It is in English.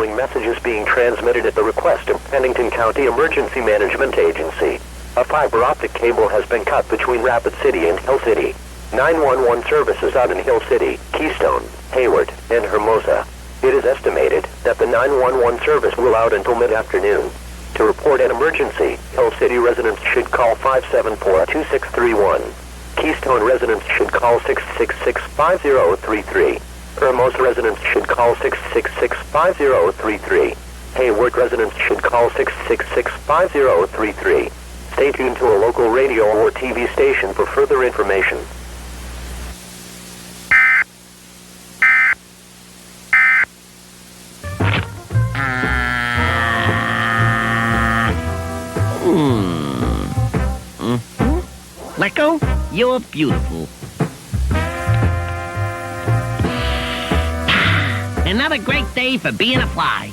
following message is being transmitted at the request of Pennington County Emergency Management Agency. A fiber optic cable has been cut between Rapid City and Hill City. 911 services out in Hill City, Keystone, Hayward, and Hermosa. It is estimated that the 911 service will out until mid-afternoon. To report an emergency, Hill City residents should call 574-2631. Keystone residents should call 666-5033. Hermosa residents should call 666-5033. Hayward residents should call 666-5033. Stay tuned to a local radio or TV station for further information. Rocko, you're beautiful. Another great day for being a fly.